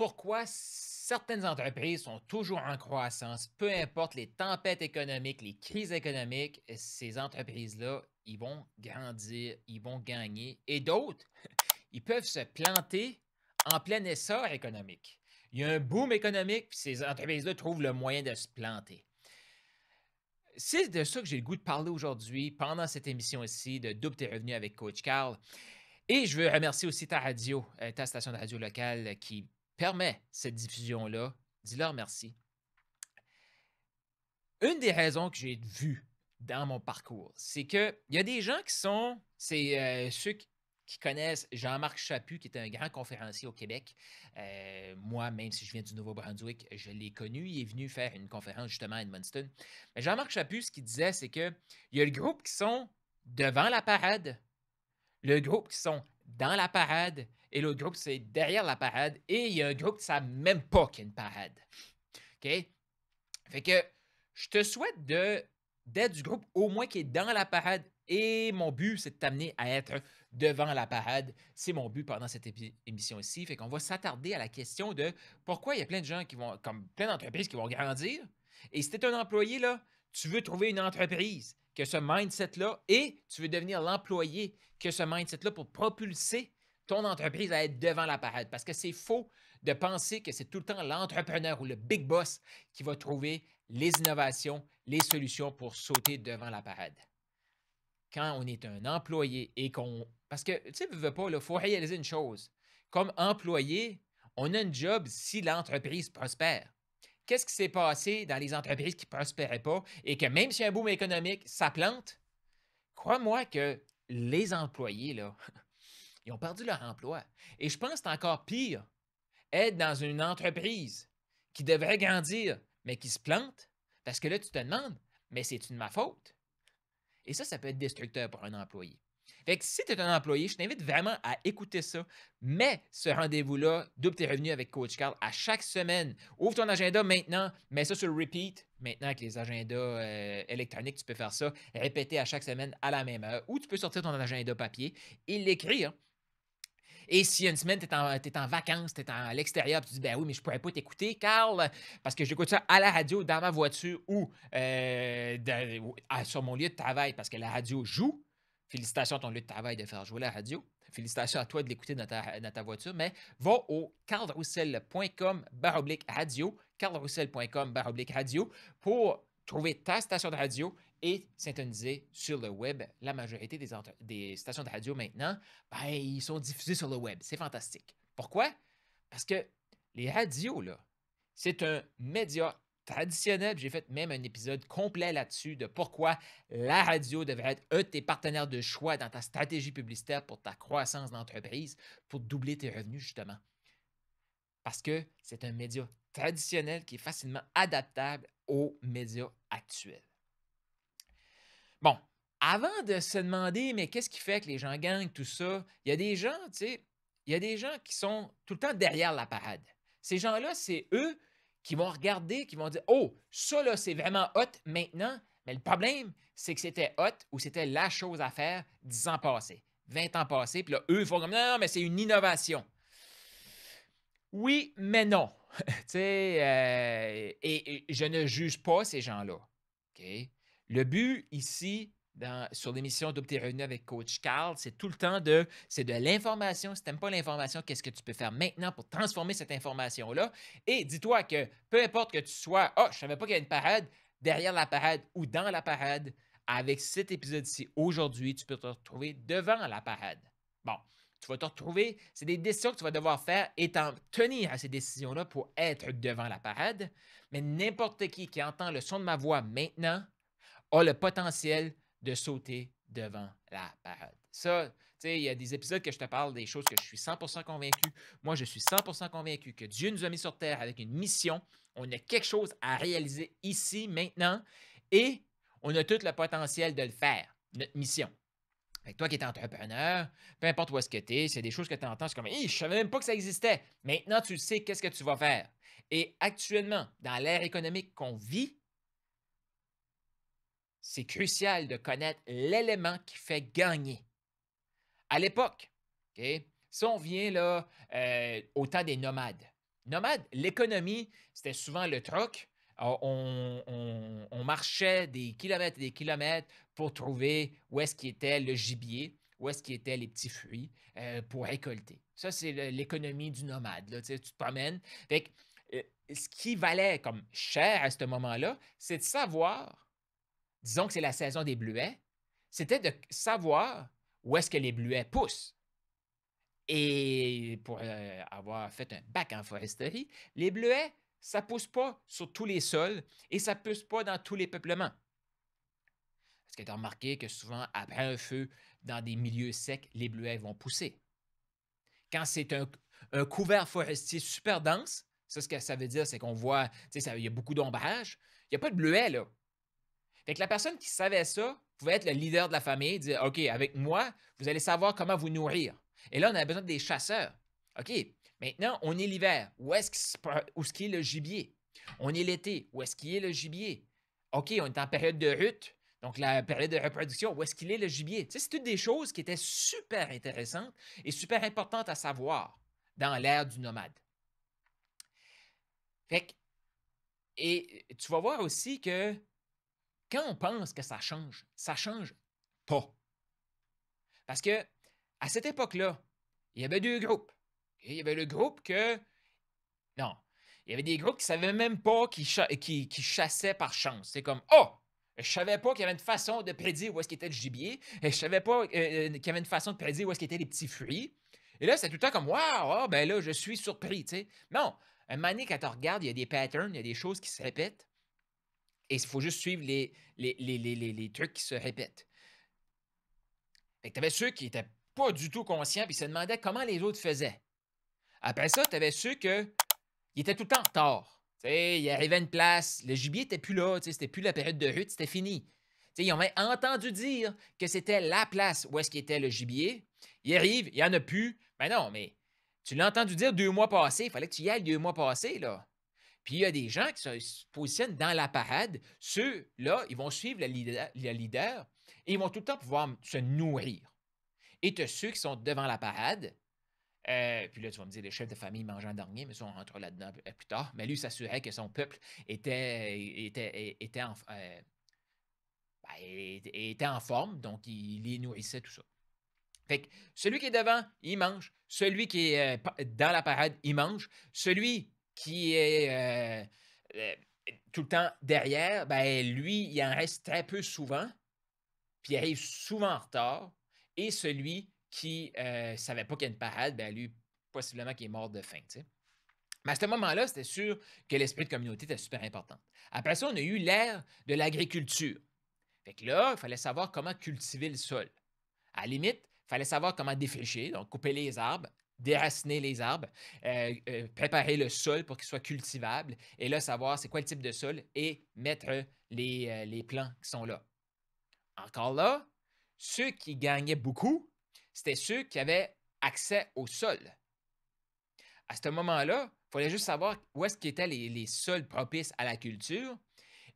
pourquoi certaines entreprises sont toujours en croissance, peu importe les tempêtes économiques, les crises économiques, ces entreprises-là, ils vont grandir, ils vont gagner. Et d'autres, ils peuvent se planter en plein essor économique. Il y a un boom économique, puis ces entreprises-là trouvent le moyen de se planter. C'est de ça que j'ai le goût de parler aujourd'hui, pendant cette émission ici, de Double tes revenus avec Coach Carl. Et je veux remercier aussi ta radio, ta station de radio locale qui permet cette diffusion-là. Dis-leur merci. Une des raisons que j'ai vues dans mon parcours, c'est qu'il y a des gens qui sont, c'est ceux qui connaissent Jean-Marc Chaput, qui est un grand conférencier au Québec. Moi, même si je viens du Nouveau-Brunswick, je l'ai connu. Il est venu faire une conférence justement à Edmundston. Mais Jean-Marc Chaput, ce qu'il disait, c'est qu'il y a le groupe qui sont devant la parade, le groupe qui sont dans la parade et l'autre groupe, c'est derrière la parade. Et il y a un groupe qui ne savent même pas qu'il y a une parade. OK? Fait que je te souhaite d'être du groupe au moins qui est dans la parade. Et mon but, c'est de t'amener à être devant la parade. C'est mon but pendant cette émission ici. Fait qu'on va s'attarder à la question de pourquoi il y a plein de gens qui vont, comme plein d'entreprises qui vont grandir. Et si tu es un employé, là, tu veux trouver une entreprise qui a ce mindset-là et tu veux devenir l'employé qui a ce mindset-là pour propulser ton entreprise à être devant la parade. Parce que c'est faux de penser que c'est tout le temps l'entrepreneur ou le big boss qui va trouver les innovations, les solutions pour sauter devant la parade. Quand on est un employé et qu'on... Parce que, tu sais, veux pas, il faut réaliser une chose. Comme employé, on a un job si l'entreprise prospère. Qu'est-ce qui s'est passé dans les entreprises qui ne prospéraient pas et que même s'il y a un boom économique, ça plante? Crois-moi que les employés, là, ils ont perdu leur emploi. Et je pense que c'est encore pire être dans une entreprise qui devrait grandir, mais qui se plante, parce que là, tu te demandes, mais c'est-tu de ma faute? Et ça peut être destructeur pour un employé. Fait que si tu es un employé, je t'invite vraiment à écouter ça. Mets ce rendez-vous-là, double tes revenus avec Coach Carl à chaque semaine. Ouvre ton agenda maintenant, mets ça sur repeat. Maintenant, avec les agendas électroniques, tu peux faire ça, répéter à chaque semaine à la même heure. Ou tu peux sortir ton agenda papier et l'écrire. Et si une semaine, tu es en vacances, tu es à l'extérieur, tu dis, ben oui, mais je ne pourrais pas t'écouter, Carl, parce que j'écoute ça à la radio, dans ma voiture ou sur mon lieu de travail, parce que la radio joue. Félicitations à ton lieu de travail de faire jouer la radio. Félicitations à toi de l'écouter dans ta voiture, mais va au carlroussel.com/radio, carlroussel.com/radio pour trouver ta station de radio et syntoniser sur le web. La majorité des stations de radio maintenant, ben, ils sont diffusés sur le web. C'est fantastique. Pourquoi? Parce que les radios, là, c'est un média traditionnel. J'ai fait même un épisode complet là-dessus de pourquoi la radio devrait être un de tes partenaires de choix dans ta stratégie publicitaire pour ta croissance d'entreprise, pour doubler tes revenus, justement. Parce que c'est un média traditionnel qui est facilement adaptable aux médias actuels. Bon, avant de se demander, mais qu'est-ce qui fait que les gens gagnent, tout ça, il y a des gens, tu sais, il y a des gens qui sont tout le temps derrière la parade. Ces gens-là, c'est eux qui vont regarder, qui vont dire, oh, ça, là, c'est vraiment hot maintenant. Mais le problème, c'est que c'était hot ou c'était la chose à faire 10 ans passés, 20 ans passés. Puis là, eux, ils font comme, non, non, mais c'est une innovation. Oui, mais non. Tu sais, et je ne juge pas ces gens-là. OK? Le but ici, sur l'émission Double tes revenus avec Coach Carl, c'est tout le temps c'est de l'information. Si tu n'aimes pas l'information, qu'est-ce que tu peux faire maintenant pour transformer cette information-là? Et dis-toi que peu importe que tu sois, je ne savais pas qu'il y a une parade, derrière la parade ou dans la parade, avec cet épisode-ci aujourd'hui, tu peux te retrouver devant la parade. Bon, tu vas te retrouver, c'est des décisions que tu vas devoir faire et t'en tenir à ces décisions-là pour être devant la parade. Mais n'importe qui entend le son de ma voix maintenant a le potentiel de sauter devant la parade. Ça, tu sais, il y a des épisodes que je te parle des choses que je suis 100% convaincu. Moi, je suis 100% convaincu que Dieu nous a mis sur terre avec une mission. On a quelque chose à réaliser ici, maintenant, et on a tout le potentiel de le faire, notre mission. Fait que toi qui es entrepreneur, peu importe où est-ce que tu es, c'est des choses que tu entends, c'est comme je ne savais même pas que ça existait. Maintenant, tu sais qu'est-ce que tu vas faire. Et actuellement, dans l'ère économique qu'on vit, c'est crucial de connaître l'élément qui fait gagner. À l'époque, OK, si on vient là, au temps des nomades, Nomade, l'économie, c'était souvent le troc. On marchait des kilomètres et des kilomètres pour trouver où est-ce qu'il était le gibier, où est-ce qu'il étaient les petits fruits pour récolter. Ça, c'est l'économie du nomade. Là, tu sais, tu te promènes. Fait que, ce qui valait comme cher à ce moment-là, c'est de savoir, disons que c'est la saison des bleuets, c'était de savoir où est-ce que les bleuets poussent. Et pour avoir fait un bac en foresterie, les bleuets, ça ne pousse pas sur tous les sols et ça ne pousse pas dans tous les peuplements. Est-ce que tu as remarqué que souvent, après un feu, dans des milieux secs, les bleuets vont pousser? Quand c'est un couvert forestier super dense, ça, ce que ça veut dire, c'est qu'on voit, tu sais, il y a beaucoup d'ombrage, il n'y a pas de bleuets, là. Fait que la personne qui savait ça pouvait être le leader de la famille, dire OK, avec moi, vous allez savoir comment vous nourrir. Et là, on a besoin des chasseurs. OK, maintenant, on est l'hiver. Où est-ce qu'il est le gibier? On est l'été. Où est-ce qu'il est le gibier? OK, on est en période de rut, donc la période de reproduction. Où est-ce qu'il est le gibier? Tu sais, c'est toutes des choses qui étaient super intéressantes et super importantes à savoir dans l'ère du nomade. Fait que, et tu vas voir aussi que quand on pense que ça change pas. Parce que à cette époque-là, il y avait deux groupes. Il y avait le groupe que. Non. Il y avait des groupes qui ne savaient même pas qui chassaient par chance. C'est comme oh! Je savais pas qu'il y avait une façon de prédire où est-ce qu'était le gibier. Je savais pas qu'il y avait une façon de prédire où est-ce qu'étaient les petits fruits. Et là, c'est tout le temps comme waouh, ben là, je suis surpris. Tu sais. Non. Un moment donné, quand tu regardes, il y a des patterns, il y a des choses qui se répètent. Et il faut juste suivre les trucs qui se répètent. Fait que tu avais ceux qui n'étaient pas du tout conscients et se demandaient comment les autres faisaient. Après ça, tu avais ceux qui étaient tout le temps en retard. T'sais, il arrivait à une place, le gibier n'était plus là, c'était plus la période de rut, c'était fini. T'sais, ils ont même entendu dire que c'était la place où est-ce qu'était le gibier. Il arrive, il n'y en a plus. Ben non, mais tu l'as entendu dire 2 mois passés, il fallait que tu y ailles 2 mois passés, là. Puis il y a des gens qui se positionnent dans la parade. Ceux-là, ils vont suivre le leader et ils vont tout le temps pouvoir se nourrir. Et tu as ceux qui sont devant la parade. Puis là, tu vas me dire, les chefs de famille mangent en dernier, mais ça, on rentre là-dedans plus tard. Mais lui s'assurait que son peuple était était en forme, donc il les nourrissait, tout ça. Fait que celui qui est devant, il mange. Celui qui est dans la parade, il mange. Celui qui est euh, tout le temps derrière, ben lui, il en reste très peu souvent, puis il arrive souvent en retard. Et celui qui ne savait pas qu'il y a une parade, ben lui, possiblement qu'il est mort de faim. Tu sais. Mais à ce moment-là, c'était sûr que l'esprit de communauté était super important. Après ça, on a eu l'ère de l'agriculture. Fait que là, il fallait savoir comment cultiver le sol. À la limite, il fallait savoir comment défricher, donc couper les arbres, déraciner les arbres, préparer le sol pour qu'il soit cultivable, et là, savoir c'est quoi le type de sol et mettre les plants qui sont là. Encore là, ceux qui gagnaient beaucoup, c'était ceux qui avaient accès au sol. À ce moment-là, il fallait juste savoir où est-ce qu'étaient les sols propices à la culture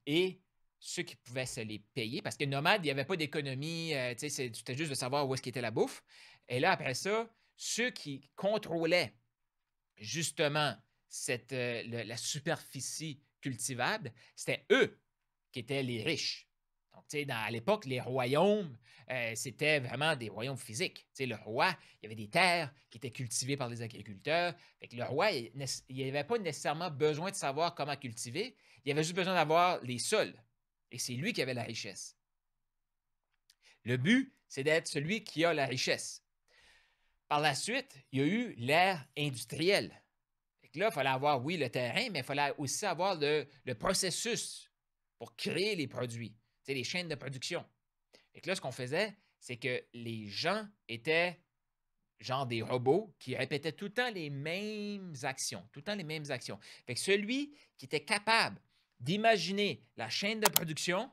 et ceux qui pouvaient se les payer. Parce que nomade, il n'y avait pas d'économie, c'était juste de savoir où est-ce qu'était la bouffe. Et là, après ça, ceux qui contrôlaient justement la superficie cultivable, c'était eux qui étaient les riches. Donc, tu sais, à l'époque, les royaumes, c'était vraiment des royaumes physiques. Tu sais, le roi, il y avait des terres qui étaient cultivées par les agriculteurs. Fait que le roi, il n'avait pas nécessairement besoin de savoir comment cultiver. Il avait juste besoin d'avoir les sols. Et c'est lui qui avait la richesse. Le but, c'est d'être celui qui a la richesse. Par la suite, il y a eu l'ère industrielle. Fait que là, il fallait avoir, oui, le terrain, mais il fallait aussi avoir le processus pour créer les produits, les chaînes de production. Et que là, ce qu'on faisait, c'est que les gens étaient genre des robots qui répétaient tout le temps les mêmes actions, tout le temps les mêmes actions. Fait que celui qui était capable d'imaginer la chaîne de production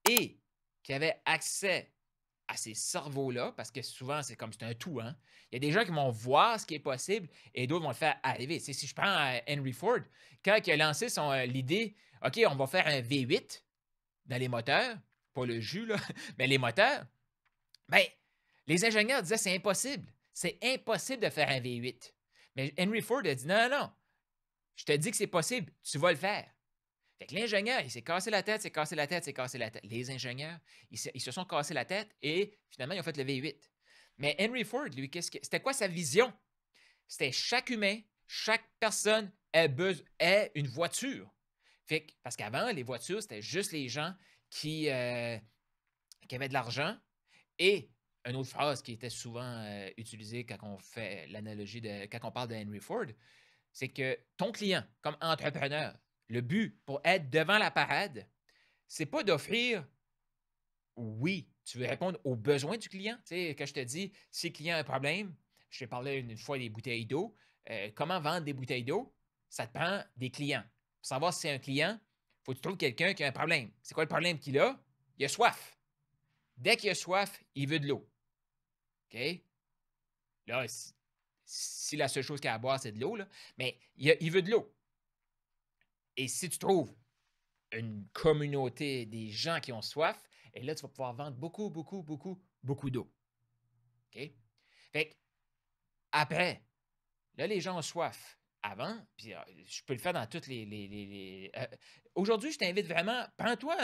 et qui avait accès à ces cerveaux-là, parce que souvent, c'est comme c'est un tout, hein? Il y a des gens qui vont voir ce qui est possible et d'autres vont le faire arriver. C'est, si je prends Henry Ford, quand il a lancé l'idée, OK, on va faire un V8 dans les moteurs, pas le jus, là, mais les moteurs, bien, les ingénieurs disaient c'est impossible. C'est impossible de faire un V8. Mais Henry Ford a dit non, non, non, je te dis que c'est possible, tu vas le faire. Fait que l'ingénieur, il s'est cassé la tête, s'est cassé la tête, s'est cassé la tête. Les ingénieurs, ils se sont cassés la tête et finalement, ils ont fait le V8. Mais Henry Ford, lui, c'était quoi sa vision? C'était chaque humain, chaque personne ait une voiture. Fait que, parce qu'avant, les voitures, c'était juste les gens qui avaient de l'argent. Et une autre phrase qui était souvent utilisée quand on fait l'analogie quand on parle de Henry Ford, c'est que ton client, comme entrepreneur, le but pour être devant la parade, c'est pas d'offrir, oui, tu veux répondre aux besoins du client. Tu sais, quand je te dis, si le client a un problème, je t'ai parlé une fois des bouteilles d'eau, comment vendre des bouteilles d'eau? Ça te prend des clients. Pour savoir si c'est un client, il faut que tu trouves quelqu'un qui a un problème. C'est quoi le problème qu'il a? Il a soif. Dès qu'il a soif, il veut de l'eau. OK? Là, si la seule chose qu'il a à boire, c'est de l'eau, là, mais il veut de l'eau. Et si tu trouves une communauté des gens qui ont soif, et là, tu vas pouvoir vendre beaucoup, beaucoup, beaucoup, beaucoup d'eau. OK? Fait que, après, là, les gens ont soif. Avant, puis je peux le faire dans toutes aujourd'hui, je t'invite vraiment, prends-toi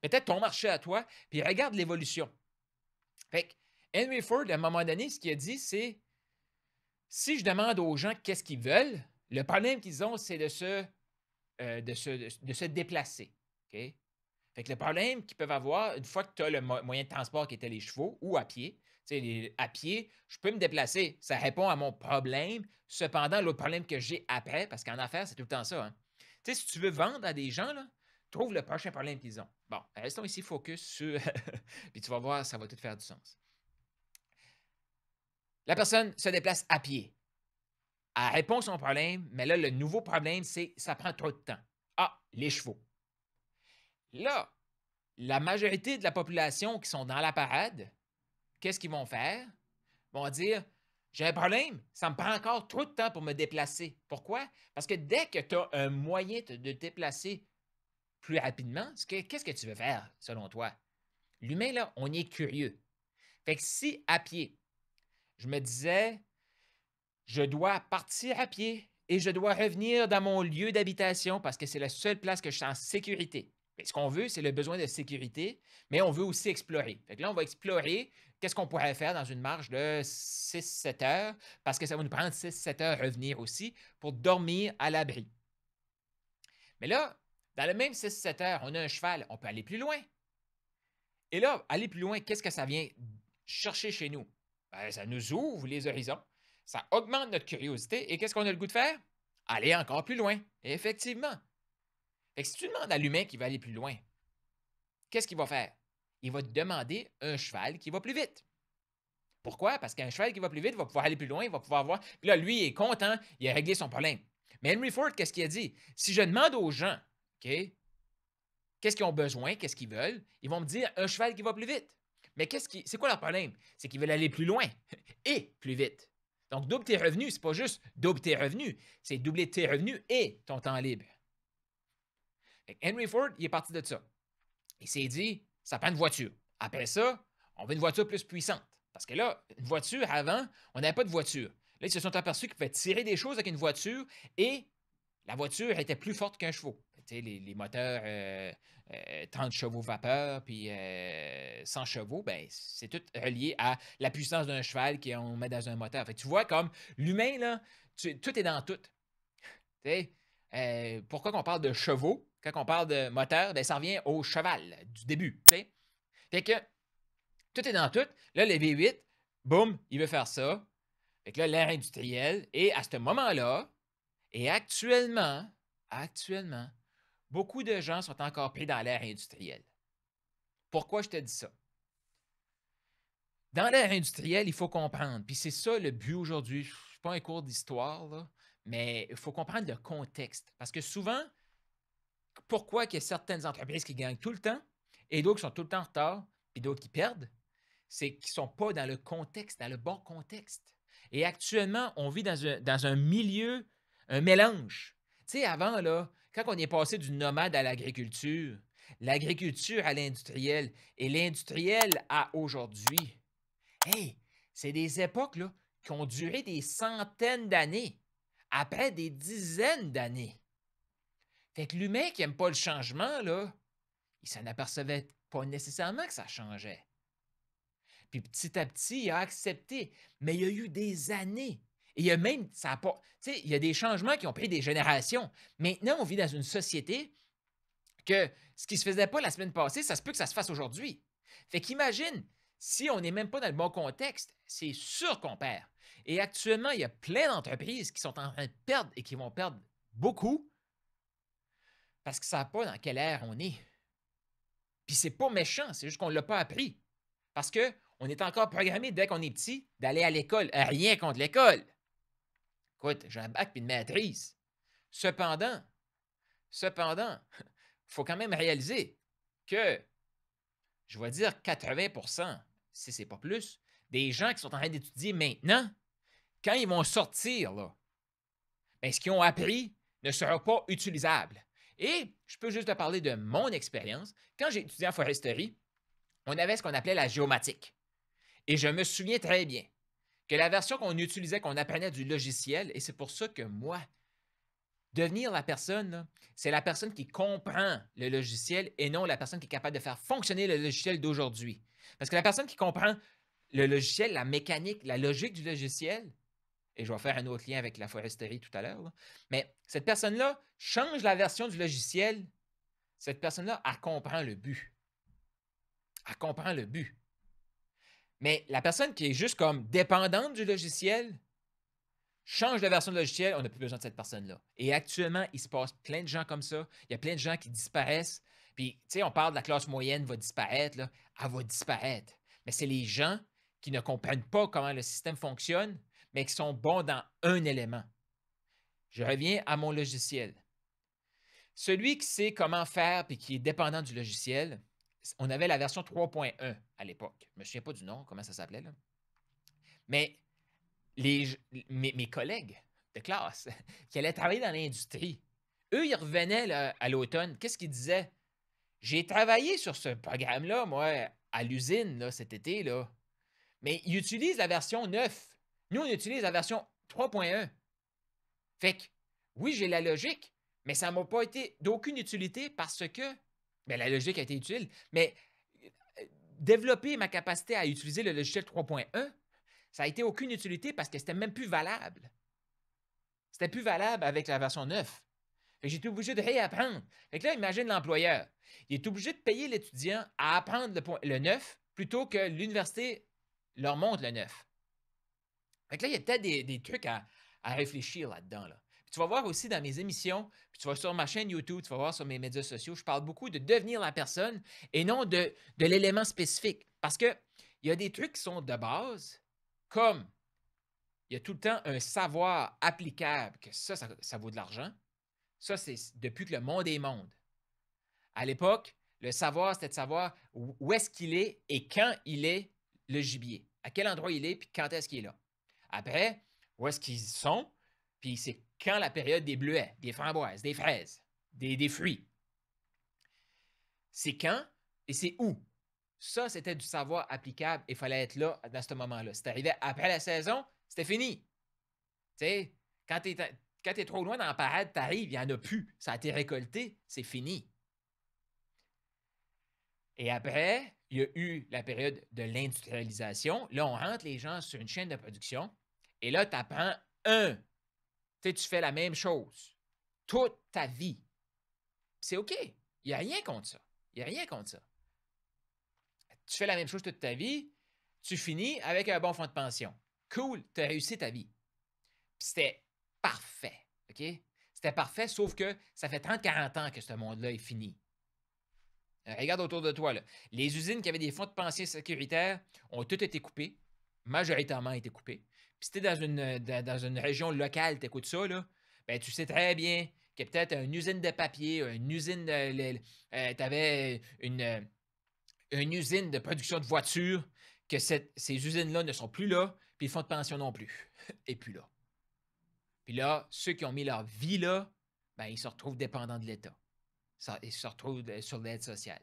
peut-être ton marché à toi, puis regarde l'évolution. Fait que Henry Ford, à un moment donné, ce qu'il a dit, c'est si je demande aux gens qu'est-ce qu'ils veulent, le problème qu'ils ont, c'est de se déplacer. OK? Fait que le problème qu'ils peuvent avoir, une fois que tu as le moyen de transport qui était les chevaux ou à pied, à pied, je peux me déplacer. Ça répond à mon problème. Cependant, l'autre problème que j'ai après, parce qu'en affaires, c'est tout le temps ça. Hein. Si tu veux vendre à des gens, là, trouve le prochain problème qu'ils ont. Bon, restons ici focus sur. Puis tu vas voir, ça va tout faire du sens. La personne se déplace à pied. Elle répond à son problème, mais là, le nouveau problème, c'est ça prend trop de temps. Ah, les chevaux. Là, la majorité de la population qui sont dans la parade, qu'est-ce qu'ils vont faire? Ils vont dire j'ai un problème, ça me prend encore trop de temps pour me déplacer. Pourquoi? Parce que dès que tu as un moyen de te déplacer plus rapidement, qu'est-ce que tu veux faire, selon toi? L'humain, là, on est curieux. Fait que si à pied, je me disais je dois partir à pied et je dois revenir dans mon lieu d'habitation parce que c'est la seule place que je suis en sécurité. Mais ce qu'on veut, c'est le besoin de sécurité, mais on veut aussi explorer. Fait que là, on va explorer qu'est-ce qu'on pourrait faire dans une marche de 6-7 heures, parce que ça va nous prendre 6-7 heures à revenir aussi pour dormir à l'abri. Mais là, dans le même 6-7 heures, on a un cheval, on peut aller plus loin. Et là, aller plus loin, qu'est-ce que ça vient chercher chez nous? Ben, ça nous ouvre les horizons, ça augmente notre curiosité, et qu'est-ce qu'on a le goût de faire? Aller encore plus loin, effectivement. Fait que si tu demandes à l'humain qui va aller plus loin, qu'est-ce qu'il va faire? Il va te demander un cheval qui va plus vite. Pourquoi? Parce qu'un cheval qui va plus vite va pouvoir aller plus loin, il va pouvoir voir. Puis là, lui, il est content, il a réglé son problème. Mais Henry Ford, qu'est-ce qu'il a dit? Si je demande aux gens, OK, qu'est-ce qu'ils ont besoin, qu'est-ce qu'ils veulent, ils vont me dire un cheval qui va plus vite. Mais c'est quoi leur problème? C'est qu'ils veulent aller plus loin et plus vite. Donc, double tes revenus, c'est pas juste double tes revenus, c'est doubler tes revenus et ton temps libre. Henry Ford, il est parti de ça. Il s'est dit, ça prend une voiture. Après ça, on veut une voiture plus puissante. Parce que là, une voiture, avant, on n'avait pas de voiture. Là, ils se sont aperçus qu'ils pouvaient tirer des choses avec une voiture et la voiture était plus forte qu'un chevaux. Les moteurs 30 chevaux vapeur puis 100 chevaux, ben, c'est tout relié à la puissance d'un cheval qu'on met dans un moteur. Fait que tu vois comme l'humain, là, tout est dans tout. Pourquoi qu'on parle de chevaux? Quand on parle de moteur, ben, ça revient au cheval du début. T'sais. Fait que tout est dans tout. Là, le V8, boum, il veut faire ça. Fait que là, l'ère industrielle, et à ce moment-là, et actuellement, beaucoup de gens sont encore pris dans l'ère industrielle. Pourquoi je te dis ça? Dans l'ère industrielle, il faut comprendre, puis c'est ça le but aujourd'hui. Je ne suis pas un cours d'histoire, là, mais il faut comprendre le contexte. Parce que souvent, pourquoi il y a certaines entreprises qui gagnent tout le temps et d'autres qui sont tout le temps en retard, puis d'autres qui perdent, c'est qu'ils ne sont pas dans le contexte, dans le bon contexte. Et actuellement, on vit dans un milieu, un mélange. Tu sais, avant, là, quand on est passé du nomade à l'agriculture à l'industriel et l'industriel à aujourd'hui, hey, c'est des époques là, qui ont duré des centaines d'années, après des dizaines d'années. Fait que l'humain qui n'aime pas le changement, là, il s'en apercevait pas nécessairement que ça changeait. Puis petit à petit, il a accepté. Mais il y a eu des années. Et il y a même, ça a pas, tu sais, il y a des changements qui ont pris des générations. Maintenant, on vit dans une société que ce qui se faisait pas la semaine passée, ça se peut que ça se fasse aujourd'hui. Fait qu'imagine, si on n'est même pas dans le bon contexte, c'est sûr qu'on perd. Et actuellement, il y a plein d'entreprises qui sont en train de perdre et qui vont perdre beaucoup parce qu'ils ne savent pas dans quelle ère on est. Puis c'est pas méchant, c'est juste qu'on ne l'a pas appris. Parce qu'on est encore programmé dès qu'on est petit d'aller à l'école. Rien contre l'école. Écoute, j'ai un bac et une maîtrise. Cependant, il faut quand même réaliser que, je vais dire 80%, si ce n'est pas plus, des gens qui sont en train d'étudier maintenant, quand ils vont sortir, là, bien, ce qu'ils ont appris ne sera pas utilisable. Et je peux juste te parler de mon expérience. Quand j'ai étudié en foresterie, on avait ce qu'on appelait la géomatique. Et je me souviens très bien que la version qu'on utilisait, qu'on apprenait du logiciel, et c'est pour ça que moi, devenir la personne, c'est la personne qui comprend le logiciel et non la personne qui est capable de faire fonctionner le logiciel d'aujourd'hui. Parce que la personne qui comprend le logiciel, la mécanique, la logique du logiciel, et je vais faire un autre lien avec la foresterie tout à l'heure, mais cette personne-là change la version du logiciel, cette personne-là, elle comprend le but. Elle comprend le but. Mais la personne qui est juste comme dépendante du logiciel, change de version de logiciel, on n'a plus besoin de cette personne-là. Et actuellement, il se passe plein de gens comme ça. Il y a plein de gens qui disparaissent. Puis, tu sais, on parle de la classe moyenne va disparaître, là. Elle va disparaître. Mais c'est les gens qui ne comprennent pas comment le système fonctionne, mais qui sont bons dans un élément. Je reviens à mon logiciel. Celui qui sait comment faire et qui est dépendant du logiciel, on avait la version 3.1 à l'époque. Je ne me souviens pas du nom, comment ça s'appelait, là. Mais mes collègues de classe qui allaient travailler dans l'industrie, eux, ils revenaient là, à l'automne. Qu'est-ce qu'ils disaient? J'ai travaillé sur ce programme-là, moi, à l'usine là, cet été, là. Mais ils utilisent la version 9. Nous, on utilise la version 3.1. Fait que, oui, j'ai la logique, mais ça ne m'a pas été d'aucune utilité parce que, bien, la logique a été utile, mais développer ma capacité à utiliser le logiciel 3.1, ça n'a été aucune utilité parce que c'était même plus valable. C'était plus valable avec la version 9. Fait que j'ai été obligé de réapprendre. Fait que là, imagine l'employeur. Il est obligé de payer l'étudiant à apprendre le 9 plutôt que l'université leur montre le 9. Fait que là, il y a peut-être des trucs à réfléchir là-dedans. Là. Puis tu vas voir aussi dans mes émissions, puis tu vas sur ma chaîne YouTube, tu vas voir sur mes médias sociaux, je parle beaucoup de devenir la personne et non de l'élément spécifique. Parce qu'il y a des trucs qui sont de base, comme il y a tout le temps un savoir applicable, que ça vaut de l'argent. Ça, c'est depuis que le monde est monde. À l'époque, le savoir, c'était de savoir où est-ce qu'il est et quand il est le gibier. À quel endroit il est, puis quand est-ce qu'il est là. Après, où est-ce qu'ils sont, puis c'est quand la période des bleuets, des framboises, des fraises, des fruits. C'est quand et c'est où. Ça, c'était du savoir applicable et il fallait être là dans ce moment-là. Si t'arrivais après la saison, c'était fini. Tu sais, quand tu es trop loin dans la parade, tu arrives, il n'y en a plus. Ça a été récolté, c'est fini. Et après, il y a eu la période de l'industrialisation. Là, on rentre les gens sur une chaîne de production et là, tu apprends tu fais la même chose toute ta vie. C'est OK. Il n'y a rien contre ça. Il n'y a rien contre ça. Tu fais la même chose toute ta vie, tu finis avec un bon fonds de pension. Cool, tu as réussi ta vie. Puis c'était parfait. OK? C'était parfait, sauf que ça fait 30-40 ans que ce monde-là est fini. Regarde autour de toi. Là. Les usines qui avaient des fonds de pension sécuritaires ont toutes été coupées, majoritairement été coupées. Puis si tu es dans une région locale, tu écoutes ça, là, ben, tu sais très bien qu'il y a peut-être une usine de papier, une usine de. Tu avais une usine de production de voitures, que ces usines-là ne sont plus là, puis les fonds de pension non plus. Et puis là. Puis là, ceux qui ont mis leur vie là, ben, ils se retrouvent dépendants de l'État. Ils se retrouvent sur l'aide sociale.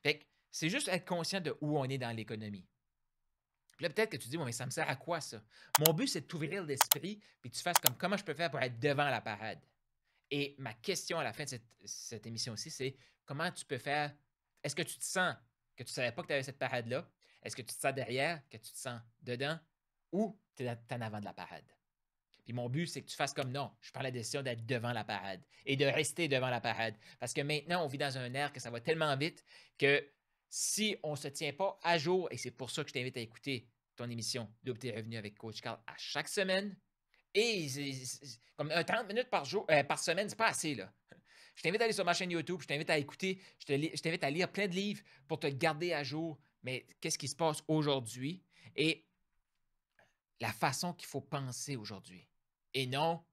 Fait que c'est juste être conscient de où on est dans l'économie. Puis là, peut-être que tu dis, bon, mais ça me sert à quoi ça? Mon but, c'est de t'ouvrir l'esprit, puis que tu fasses comme comment je peux faire pour être devant la parade. Et ma question à la fin de cette émission aussi, c'est comment tu peux faire. Est-ce que tu te sens que tu ne savais pas que tu avais cette parade-là? Est-ce que tu te sens derrière, que tu te sens dedans? Ou tu es en avant de la parade? Puis mon but, c'est que tu fasses comme non. Je prends la décision d'être devant la parade et de rester devant la parade. Parce que maintenant, on vit dans un air que ça va tellement vite que si on ne se tient pas à jour, et c'est pour ça que je t'invite à écouter ton émission Double tes revenus avec Coach Carl à chaque semaine, et comme 30 minutes par jour, par semaine, c'est pas assez, là. Je t'invite à aller sur ma chaîne YouTube, je t'invite à écouter, je t'invite à lire plein de livres pour te garder à jour. Mais qu'est-ce qui se passe aujourd'hui et la façon qu'il faut penser aujourd'hui. Et non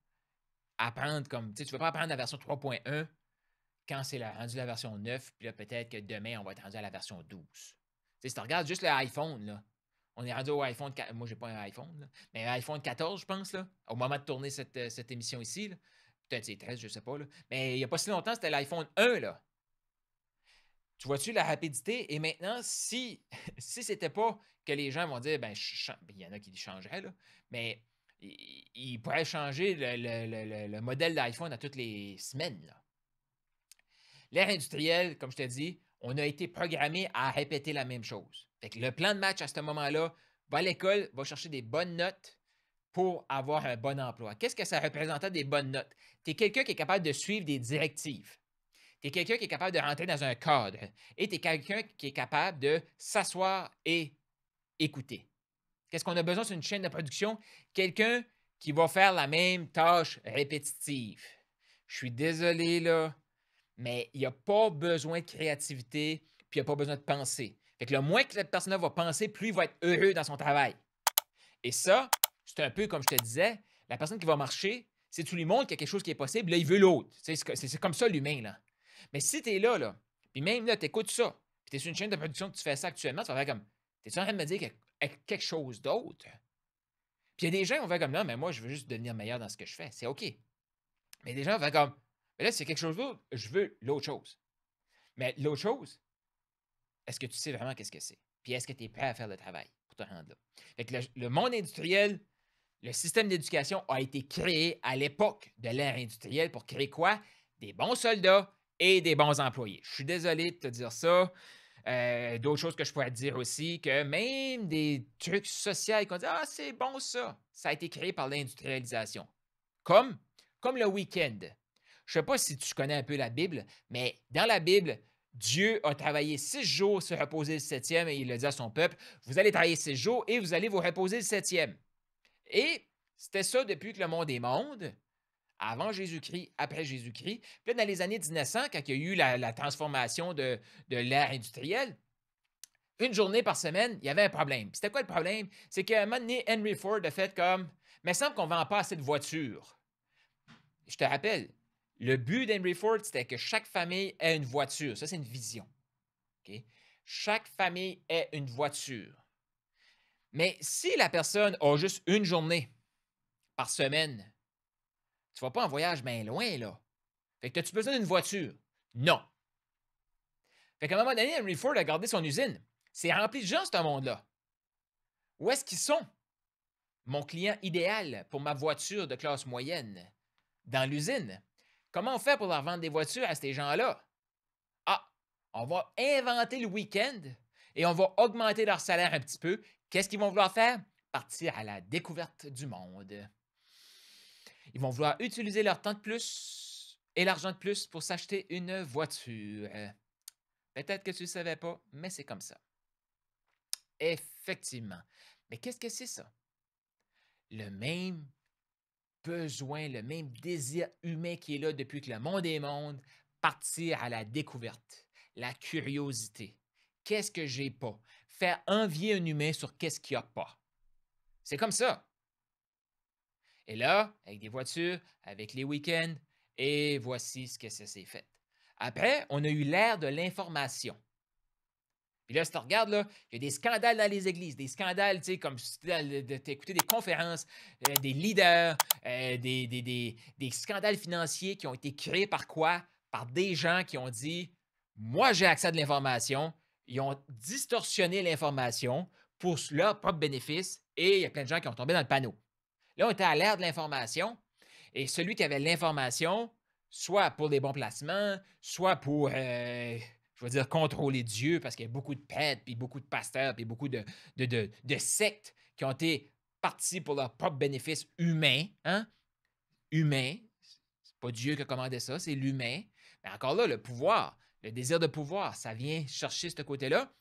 apprendre comme, tu sais, tu ne veux pas apprendre la version 3.1 quand c'est rendu la version 9, puis là, peut-être que demain, on va être rendu à la version 12. Tu sais, si tu regardes juste l'iPhone, là, on est rendu au iPhone 4. Moi, j'ai pas un iPhone, là, mais un iPhone 14, je pense, là, au moment de tourner cette émission ici. Là. Peut-être c'est 13, je sais pas. Là. Mais il n'y a pas si longtemps, c'était l'iPhone 1. Là. Tu vois-tu la rapidité? Et maintenant, si c'était pas que les gens vont dire, ben, il y en a qui changeraient, là, mais ils pourraient changer le modèle d'iPhone à toutes les semaines. Là. L'ère industrielle, comme je te dis, on a été programmé à répéter la même chose. Fait que le plan de match à ce moment-là, va à l'école, va chercher des bonnes notes pour avoir un bon emploi. Qu'est-ce que ça représentait des bonnes notes? Tu es quelqu'un qui est capable de suivre des directives. Tu es quelqu'un qui est capable de rentrer dans un cadre. Et tu es quelqu'un qui est capable de s'asseoir et écouter. Qu'est-ce qu'on a besoin sur une chaîne de production? Quelqu'un qui va faire la même tâche répétitive. Je suis désolé, là, mais il n'y a pas besoin de créativité, puis il n'y a pas besoin de penser. Fait que le moins que cette personne-là va penser, plus il va être heureux dans son travail. Et ça, c'est un peu comme je te disais, la personne qui va marcher, si tu lui montres qu'il y a quelque chose qui est possible, là, il veut l'autre. C'est comme ça l'humain, là. Mais si tu es là, puis même là, tu écoutes ça, puis tu es sur une chaîne de production que tu fais ça actuellement, tu vas faire comme, t'es-tu en train de me dire quelque chose d'autre? Puis il y a des gens qui vont faire comme, non, mais moi, je veux juste devenir meilleur dans ce que je fais. C'est OK. Mais des gens vont faire comme, mais là, c'est quelque chose d'autre, je veux l'autre chose. Mais l'autre chose, est-ce que tu sais vraiment qu'est-ce que c'est? Puis est-ce que tu es prêt à faire le travail pour te rendre là? Fait que le monde industriel, le système d'éducation a été créé à l'époque de l'ère industrielle pour créer quoi? Des bons soldats et des bons employés. Je suis désolé de te dire ça. D'autres choses que je pourrais te dire aussi, que même des trucs sociaux qu'on dit, ah, c'est bon ça. Ça a été créé par l'industrialisation. Comme, comme le week-end. Je ne sais pas si tu connais un peu la Bible, mais dans la Bible, Dieu a travaillé 6 jours, se reposer le septième, et il a dit à son peuple, vous allez travailler 6 jours et vous allez vous reposer le septième. Et c'était ça depuis que le monde est monde, avant Jésus-Christ, après Jésus-Christ. Puis là, dans les années 1900, quand il y a eu la transformation de l'ère industrielle, une journée par semaine, il y avait un problème. Puis c'était quoi le problème? C'est qu'à un moment donné, Henry Ford a fait comme, mais il semble qu'on ne vend pas assez de voitures. Je te rappelle, le but d'Henry Ford, c'était que chaque famille ait une voiture. Ça, c'est une vision. Okay? Chaque famille ait une voiture. Mais si la personne a juste une journée par semaine, tu ne vas pas en voyage bien loin, là. Fait que as-tu besoin d'une voiture? Non. Fait qu'à un moment donné, Henry Ford a gardé son usine. C'est rempli de gens, ce monde-là. Où est-ce qu'ils sont? Mon client idéal pour ma voiture de classe moyenne dans l'usine. Comment on fait pour leur vendre des voitures à ces gens-là? Ah, on va inventer le week-end et on va augmenter leur salaire un petit peu. Qu'est-ce qu'ils vont vouloir faire? Partir à la découverte du monde. Ils vont vouloir utiliser leur temps de plus et l'argent de plus pour s'acheter une voiture. Peut-être que tu ne le savais pas, mais c'est comme ça. Effectivement. Mais qu'est-ce que c'est ça? Le même besoin, le même désir humain qui est là depuis que le monde est monde, partir à la découverte, la curiosité. Qu'est-ce que j'ai pas? Faire envier un humain sur qu'est-ce qu'il n'y a pas. C'est comme ça. Et là, avec des voitures, avec les week-ends, et voici ce que ça s'est fait. Après, on a eu l'ère de l'information. Puis là, si tu regardes, là, il y a des scandales dans les églises, des scandales, tu sais, comme si tu écouté des conférences, des leaders, des scandales financiers qui ont été créés par quoi? Par des gens qui ont dit, moi, j'ai accès à de l'information. Ils ont distorsionné l'information pour leur propre bénéfice et il y a plein de gens qui ont tombé dans le panneau. Là, on était à l'ère de l'information et celui qui avait l'information, soit pour des bons placements, soit pour, je vais dire, contrôler Dieu, parce qu'il y a beaucoup de prêtres, puis beaucoup de pasteurs, puis beaucoup de sectes qui ont été partis pour leur propre bénéfice humain, hein? Humain. C'est pas Dieu qui a commandé ça, c'est l'humain. Mais encore là, le pouvoir, le désir de pouvoir, ça vient chercher ce côté-là.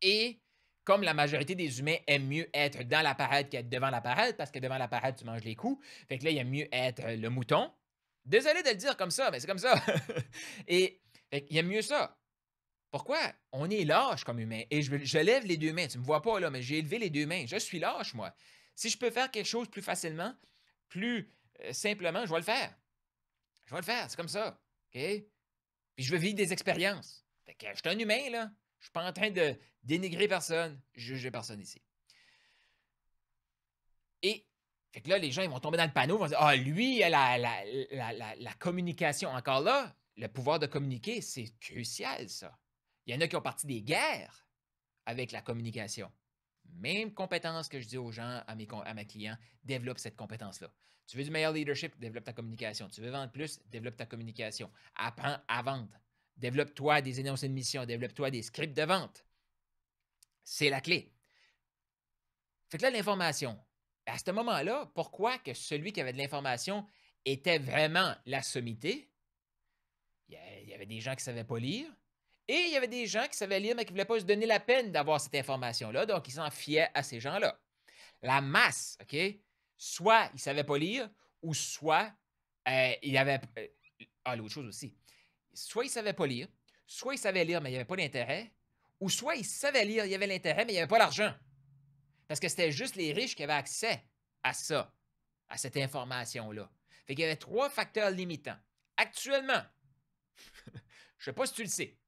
Et comme la majorité des humains aiment mieux être dans la parade qu'être devant la parade, parce que devant la parade, tu manges les coups. Fait que là, il aime mieux être le mouton. Désolé de le dire comme ça, mais c'est comme ça. Et fait qu'il aime mieux ça. Pourquoi? On est lâche comme humain. Et je lève les deux mains. Tu ne me vois pas là, mais j'ai élevé les deux mains. Je suis lâche, moi. Si je peux faire quelque chose plus facilement, plus simplement, je vais le faire. Je vais le faire. C'est comme ça. OK? Puis je veux vivre des expériences. Fait que je suis un humain, là. Je suis pas en train de dénigrer personne, juger personne ici. Et fait que là, les gens, ils vont tomber dans le panneau, ils vont dire: Ah, lui, la communication. Encore là, le pouvoir de communiquer, c'est crucial, ça. Il y en a qui ont parti des guerres avec la communication. Même compétence que je dis aux gens, à mes clients, développe cette compétence-là. Tu veux du meilleur leadership, développe ta communication. Tu veux vendre plus, développe ta communication. Apprends à vendre. Développe-toi des énoncés de mission, développe-toi des scripts de vente. C'est la clé. Fait que là, l'information. À ce moment-là, pourquoi que celui qui avait de l'information était vraiment la sommité? Il y avait des gens qui ne savaient pas lire. Et il y avait des gens qui savaient lire, mais qui ne voulaient pas se donner la peine d'avoir cette information-là. Donc, ils s'en fiaient à ces gens-là. La masse, OK? Soit ils ne savaient pas lire, ou soit il y avait. L'autre chose aussi. Soit ils ne savaient pas lire, soit ils savaient lire, mais il n'y avait pas d'intérêt, ou soit ils savaient lire, il y avait l'intérêt, mais il n'y avait pas l'argent. Parce que c'était juste les riches qui avaient accès à ça, à cette information-là. Fait qu'il y avait 3 facteurs limitants. Actuellement, je ne sais pas si tu le sais,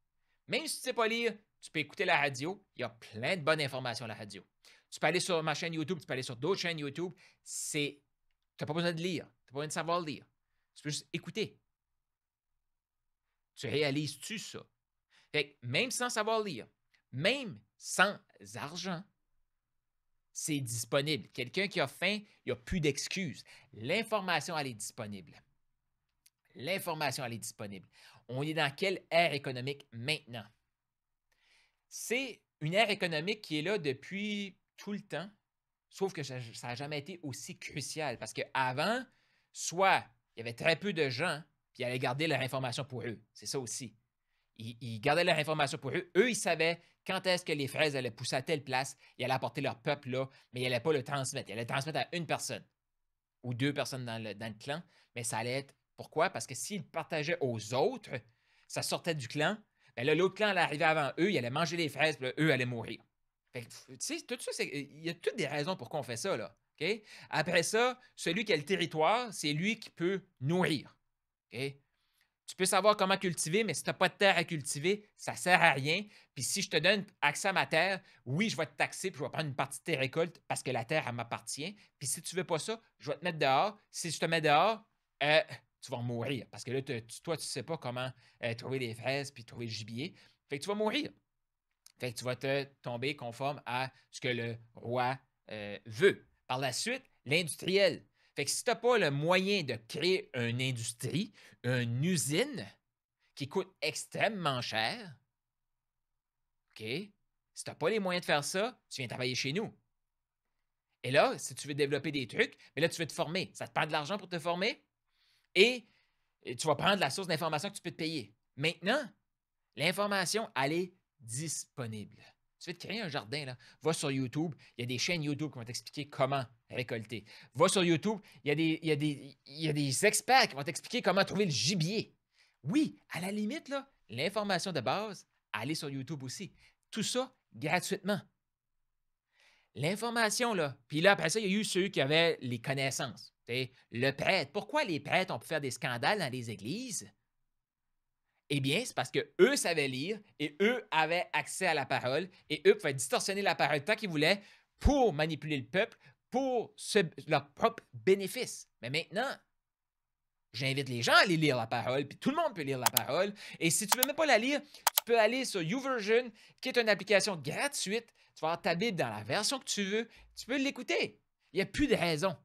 même si tu ne sais pas lire, tu peux écouter la radio. Il y a plein de bonnes informations à la radio. Tu peux aller sur ma chaîne YouTube, tu peux aller sur d'autres chaînes YouTube. Tu n'as pas besoin de lire. Tu n'as pas besoin de savoir lire. Tu peux juste écouter. Tu réalises-tu ça? Fait que même sans savoir lire, même sans argent, c'est disponible. Quelqu'un qui a faim, il n'y a plus d'excuses. L'information, elle est disponible. L'information, elle est disponible. On est dans quelle ère économique maintenant? C'est une ère économique qui est là depuis tout le temps, sauf que ça n'a jamais été aussi crucial parce qu'avant, soit il y avait très peu de gens, puis ils allaient garder leur information pour eux. C'est ça aussi. Ils gardaient leur information pour eux. Eux, ils savaient quand est-ce que les fraises allaient pousser à telle place, ils allaient apporter leur peuple là, mais ils n'allaient pas le transmettre. Ils allaient le transmettre à une personne ou 2 personnes dans le clan, mais ça allait être. Pourquoi? Parce que s'ils partageaient aux autres, ça sortait du clan, bien là, l'autre clan allait arriver avant eux, ils allaient manger les fraises, puis là, eux allaient mourir. Fait que, tu sais, tout ça, il y a toutes des raisons pour qu'on fait ça, là. OK? Après ça, celui qui a le territoire, c'est lui qui peut nourrir. OK? Tu peux savoir comment cultiver, mais si tu n'as pas de terre à cultiver, ça ne sert à rien. Puis si je te donne accès à ma terre, oui, je vais te taxer, puis je vais prendre une partie de tes récoltes parce que la terre, elle m'appartient. Puis si tu ne veux pas ça, je vais te mettre dehors. Si je te mets dehors, tu vas mourir. Parce que là, toi, tu ne sais pas comment trouver les fraises puis trouver le gibier. Fait que tu vas mourir. Fait que tu vas te tomber conforme à ce que le roi veut. Par la suite, l'industriel. Fait que si tu n'as pas le moyen de créer une industrie, une usine qui coûte extrêmement cher, OK? Si tu n'as pas les moyens de faire ça, tu viens travailler chez nous. Et là, si tu veux développer des trucs, mais là, tu veux te former. Ça te prend de l'argent pour te former et tu vas prendre la source d'information que tu peux te payer. Maintenant, l'information, elle est disponible. Tu veux te créer un jardin, là, va sur YouTube. Il y a des chaînes YouTube qui vont t'expliquer comment récolter. Va sur YouTube, il y a des experts qui vont t'expliquer comment trouver le gibier. Oui, à la limite, là, l'information de base, elle est sur YouTube aussi. Tout ça gratuitement. L'information, là. Puis là, après ça, il y a eu ceux qui avaient les connaissances. Le prêtre. Pourquoi les prêtres ont pu faire des scandales dans les églises? Eh bien, c'est parce qu'eux savaient lire et eux avaient accès à la parole et eux pouvaient distorsionner la parole tant qu'ils voulaient pour manipuler le peuple pour leur propre bénéfice. Mais maintenant, J'invite les gens à aller lire la parole, puis tout le monde peut lire la parole. Et si tu ne veux même pas la lire, tu peux aller sur YouVersion, qui est une application gratuite. Tu vas avoir ta Bible dans la version que tu veux. Tu peux l'écouter. Il n'y a plus de raison.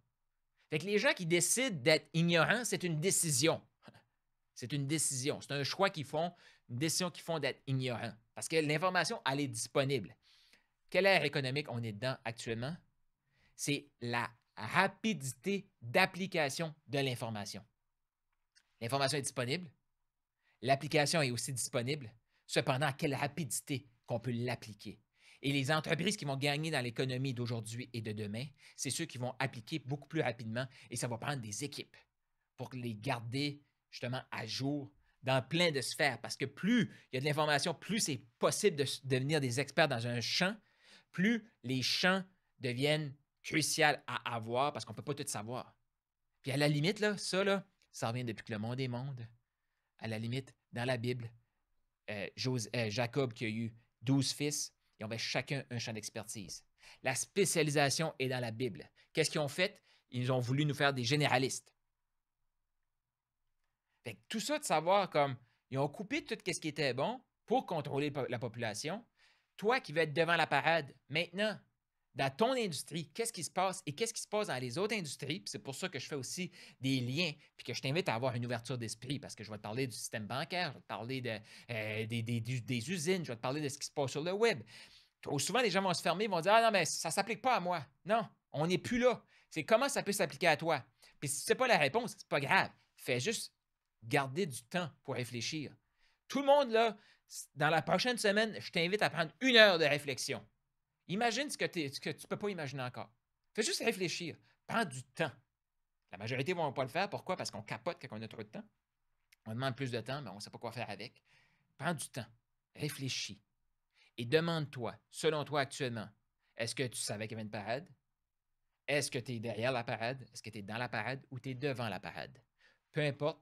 Fait que les gens qui décident d'être ignorants, c'est une décision. C'est une décision. C'est un choix qu'ils font, une décision qu'ils font d'être ignorants. Parce que l'information, elle est disponible. Quelle ère économique on est dedans actuellement? C'est la rapidité d'application de l'information. L'information est disponible. L'application est aussi disponible. Cependant, à quelle rapidité qu'on peut l'appliquer? Et les entreprises qui vont gagner dans l'économie d'aujourd'hui et de demain, c'est ceux qui vont appliquer beaucoup plus rapidement et ça va prendre des équipes pour les garder justement à jour dans plein de sphères. Parce que plus il y a de l'information, plus c'est possible de devenir des experts dans un champ, plus les champs deviennent cruciaux à avoir parce qu'on ne peut pas tout savoir. Puis à la limite, là, ça revient depuis que le monde est monde. À la limite, dans la Bible, Jacob qui a eu 12 fils, ils avaient chacun un champ d'expertise. La spécialisation est dans la Bible. Qu'est-ce qu'ils ont fait? Ils ont voulu nous faire des généralistes. Fait que tout ça de savoir comme ils ont coupé tout ce qui était bon pour contrôler la population. Toi qui veux être devant la parade, maintenant, dans ton industrie, qu'est-ce qui se passe et qu'est-ce qui se passe dans les autres industries? Puis c'est pour ça que je fais aussi des liens, puis que je t'invite à avoir une ouverture d'esprit, parce que je vais te parler du système bancaire, je vais te parler des usines, je vais te parler de ce qui se passe sur le web. Trop souvent, les gens vont se fermer, ils vont dire « Ah non, mais ça ne s'applique pas à moi. » Non, on n'est plus là. C'est comment ça peut s'appliquer à toi. Puis si ce n'est pas la réponse, c'est pas grave. Fais juste garder du temps pour réfléchir. Tout le monde, là, dans la prochaine semaine, je t'invite à prendre 1 heure de réflexion. Imagine ce que tu ne peux pas imaginer encore. Fais juste réfléchir. Prends du temps. La majorité ne vont pas le faire. Pourquoi? Parce qu'on capote quand on a trop de temps. On demande plus de temps, mais on ne sait pas quoi faire avec. Prends du temps. Réfléchis. Et demande-toi, selon toi actuellement, est-ce que tu savais qu'il y avait une parade? Est-ce que tu es derrière la parade? Est-ce que tu es dans la parade ou tu es devant la parade? Peu importe,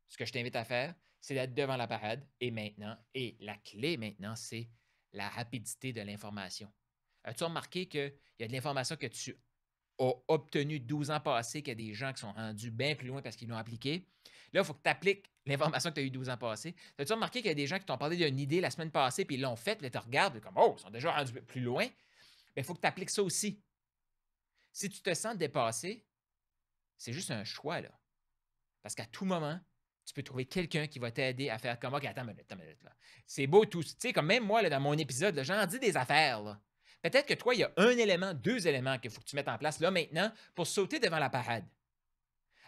ce que je t'invite à faire, c'est d'être devant la parade et maintenant, et la clé maintenant, c'est la rapidité de l'information. As-tu remarqué qu'il y a de l'information que tu as obtenue 12 ans passés, qu'il y a des gens qui sont rendus bien plus loin parce qu'ils l'ont appliquée? Là, il faut que tu appliques l'information que tu as eue 12 ans passés. As-tu remarqué qu'il y a des gens qui t'ont parlé d'une idée la semaine passée, puis ils l'ont faite, puis tu regardes, comme, oh, ils sont déjà rendus plus loin. Il faut que tu appliques ça aussi. Si tu te sens dépassé, c'est juste un choix, là. Parce qu'à tout moment, tu peux trouver quelqu'un qui va t'aider à faire comme, OK, attends une minute, là. C'est beau tout. Tu sais, comme même moi, là, dans mon épisode, j'en dis des affaires, là. Peut-être que toi, il y a un élément, 2 éléments qu'il faut que tu mettes en place là maintenant pour sauter devant la parade.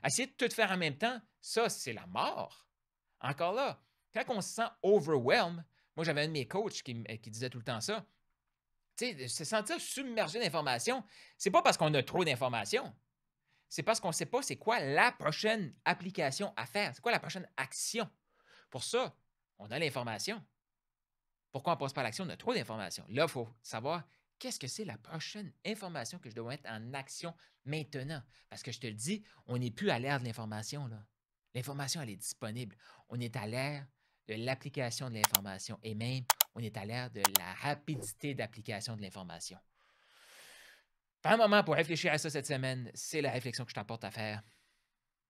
Essayer de tout faire en même temps, ça, c'est la mort. Encore là, quand on se sent overwhelmed, moi, j'avais un de mes coachs qui disait tout le temps ça. Tu sais, se sentir submergé d'informations, c'est pas parce qu'on a trop d'informations. C'est parce qu'on ne sait pas c'est quoi la prochaine application à faire. C'est quoi la prochaine action. Pour ça, on a l'information. Pourquoi on ne passe pas à l'action? On a trop d'informations. Là, il faut savoir qu'est-ce que c'est la prochaine information que je dois mettre en action maintenant. Parce que je te le dis, on n'est plus à l'ère de l'information. L'information, elle est disponible. On est à l'ère de l'application de l'information et même, on est à l'ère de la rapidité d'application de l'information. Prends un moment pour réfléchir à ça cette semaine. C'est la réflexion que je t'apporte à faire.